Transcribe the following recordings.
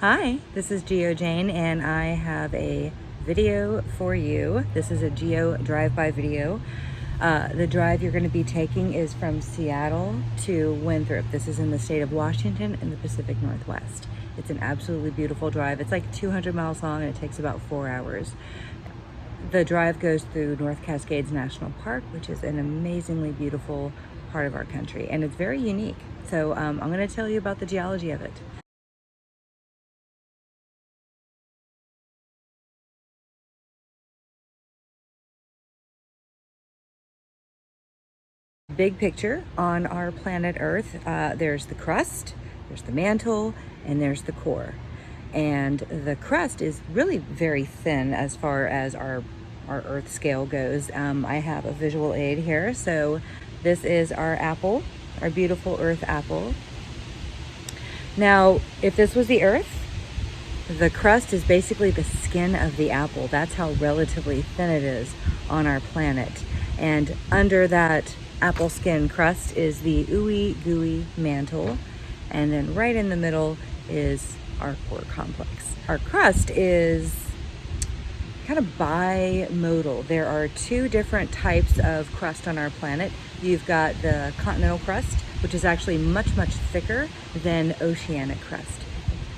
Hi, this is Geo Jane and I have a video for you. This is a Geo drive-by video. The drive you're going to be taking is from Seattle to Winthrop. This is in the state of Washington in the Pacific Northwest. It's an absolutely beautiful drive. It's like 200 miles long and it takes about 4 hours. The drive goes through North Cascades National Park, which is an amazingly beautiful part of our country, and it's very unique. So I'm going to tell you about the geology of it. Big picture on our planet Earth, there's the crust, there's the mantle, and there's the core. And the crust is really very thin as far as our Earth scale goes. I have a visual aid here. So this is our apple, our beautiful Earth apple. Now, if this was the Earth, the crust is basically the skin of the apple. That's how relatively thin it is on our planet. And under that apple skin crust is the ooey gooey mantle, and then right in the middle is our core complex. Our crust is kind of bimodal. There are two different types of crust on our planet. You've got the continental crust, which is actually much thicker than oceanic crust.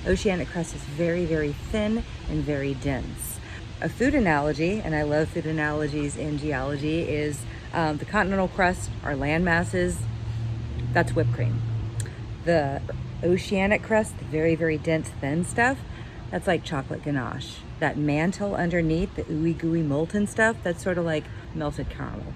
Oceanic crust is very thin and very dense. A food analogy, and I love food analogies in geology, is the continental crust, our land masses, that's whipped cream. The oceanic crust, the very dense, thin stuff, that's like chocolate ganache. That mantle underneath, the ooey gooey molten stuff, that's sort of like melted caramel.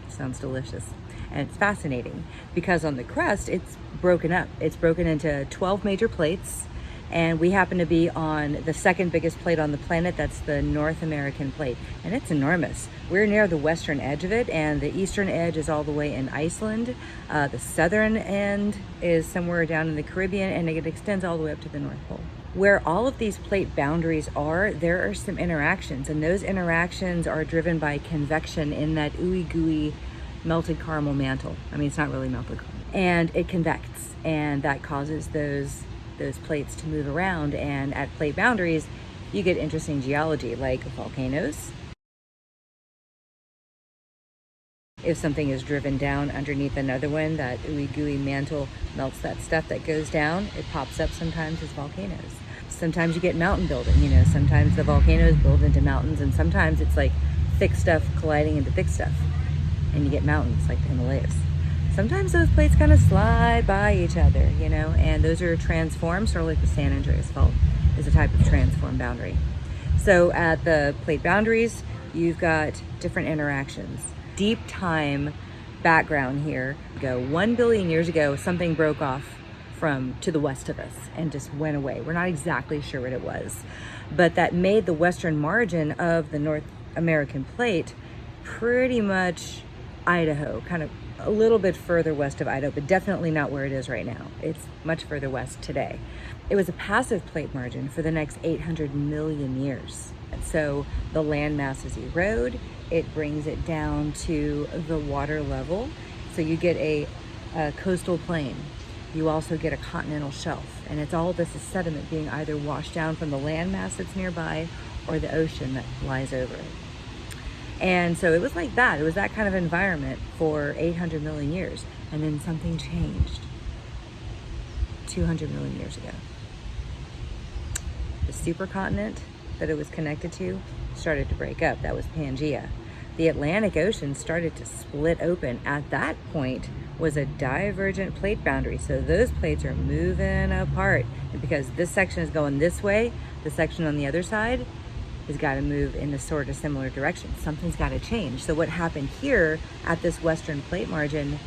Sounds delicious. And it's fascinating because on the crust, it's broken up. It's broken into 12 major plates. And we happen to be on the second biggest plate on the planet. That's the North American plate, and it's enormous. We're near the western edge of it, and the eastern edge is all the way in Iceland. The southern end is somewhere down in the Caribbean, and it extends all the way up to the North Pole. Where all of these plate boundaries are, there are some interactions, and those interactions are driven by convection in that ooey gooey melted caramel mantle. I mean, it's not really melted caramel. And it convects, and that causes those plates to move around, and at plate boundaries you get interesting geology like volcanoes. If something is driven down underneath another one, that ooey gooey mantle melts that stuff that goes down. It pops up sometimes as volcanoes. Sometimes you get mountain building, sometimes the volcanoes build into mountains, and sometimes it's like thick stuff colliding into thick stuff and you get mountains like the Himalayas. Sometimes those plates kind of slide by each other, and those are transformed, sort of like the San Andreas Fault is a type of transform boundary. So at the plate boundaries, you've got different interactions. Deep time background here. 1 billion years ago, something broke off to the west of us and just went away. We're not exactly sure what it was, but that made the western margin of the North American plate pretty much Idaho, kind of a little bit further west of Idaho, but definitely not where it is right now. It's much further west today. It was a passive plate margin for the next 800 million years. So the land masses erode, it brings it down to the water level. So you get a coastal plain. You also get a continental shelf, and it's all this is sediment being either washed down from the land mass that's nearby or the ocean that lies over it. And so it was like that. It was that kind of environment for 800 million years. And then something changed 200 million years ago. The supercontinent that it was connected to started to break up. That was Pangea. The Atlantic Ocean started to split open. At that point was a divergent plate boundary. So those plates are moving apart. And because this section is going this way, the section on the other side has got to move in a sort of similar direction. Something's got to change. So what happened here at this western plate margin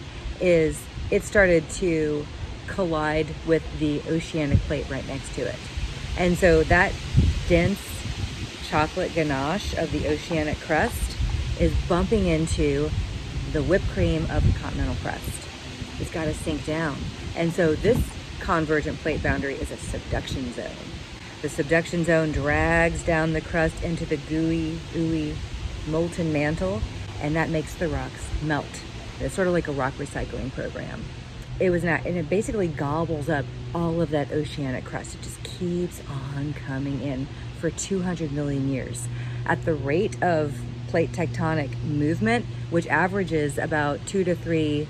is it started to collide with the oceanic plate right next to it. And so that dense chocolate ganache of the oceanic crust is bumping into the whipped cream of the continental crust. It's got to sink down. And so this convergent plate boundary is a subduction zone. The subduction zone drags down the crust into the gooey, ooey, molten mantle, and that makes the rocks melt. It's sort of like a rock recycling program. it was not, and it basically gobbles up all of that oceanic crust. It just keeps on coming in for 200 million years. At the rate of plate tectonic movement, which averages about 2 to 3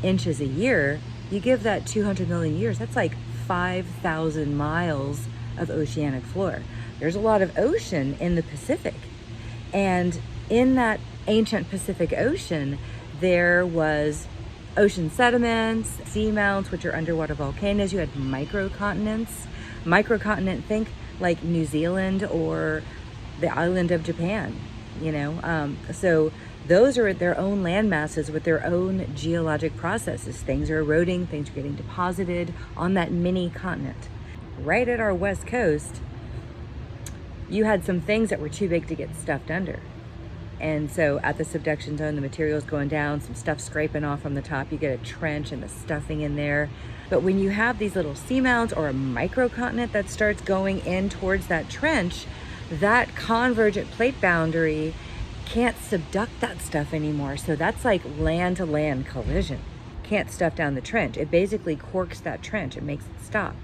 inches a year, you give that 200 million years, that's like 5,000 miles of oceanic floor. There's a lot of ocean in the Pacific. And in that ancient Pacific Ocean, there was ocean sediments, seamounts, which are underwater volcanoes. You had microcontinents. Microcontinent, think like New Zealand or the island of Japan, you know? So those are their own land masses with their own geologic processes. Things are eroding, things are getting deposited on that mini continent. Right at our west coast, you had some things that were too big to get stuffed under. And so at the subduction zone, the material's going down, some stuff scraping off from the top, you get a trench and the stuffing in there. But when you have these little seamounts or a microcontinent that starts going in towards that trench, that convergent plate boundary can't subduct that stuff anymore. So that's like land-to-land collision. Can't stuff down the trench. It basically corks that trench, it makes it stop.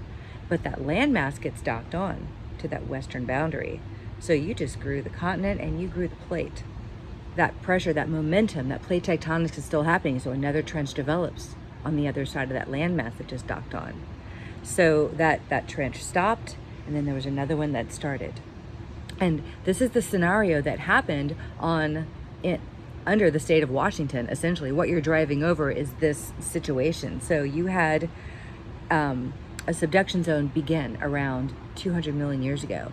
But that landmass gets docked on to that western boundary. So you just grew the continent and you grew the plate. That pressure, that momentum, that plate tectonics is still happening. So another trench develops on the other side of that landmass that just docked on. So that trench stopped, and then there was another one that started. And this is the scenario that happened under the state of Washington. Essentially, what you're driving over is this situation. So you had a subduction zone begin around 200 million years ago,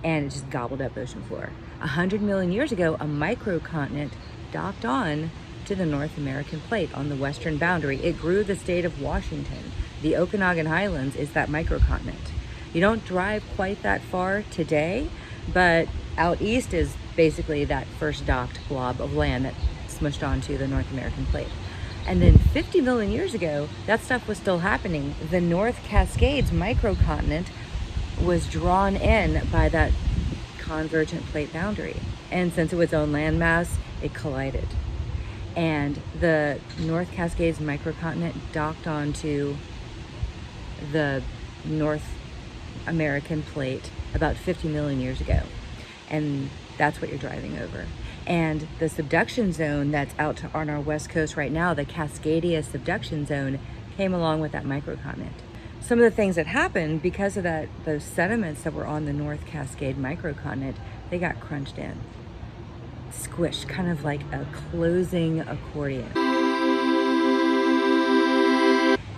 and it just gobbled up ocean floor. 100 million years ago, a microcontinent docked on to the North American plate on the western boundary. It grew the state of Washington. The Okanagan Highlands is that microcontinent. You don't drive quite that far today, but out east is basically that first docked blob of land that smushed onto the North American plate. And then 50 million years ago, that stuff was still happening. The North Cascades microcontinent was drawn in by that convergent plate boundary. And since it was its own landmass, it collided. And the North Cascades microcontinent docked onto the North American plate about 50 million years ago. And that's what you're driving over. And the subduction zone that's out on our west coast right now, the Cascadia subduction zone, came along with that microcontinent. Some of the things that happened because of that, those sediments that were on the North Cascade microcontinent, they got crunched in, squished, kind of like a closing accordion.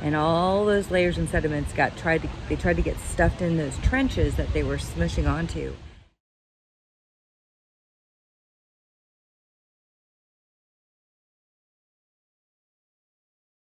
And all those layers and sediments tried to get stuffed in those trenches that they were smushing onto.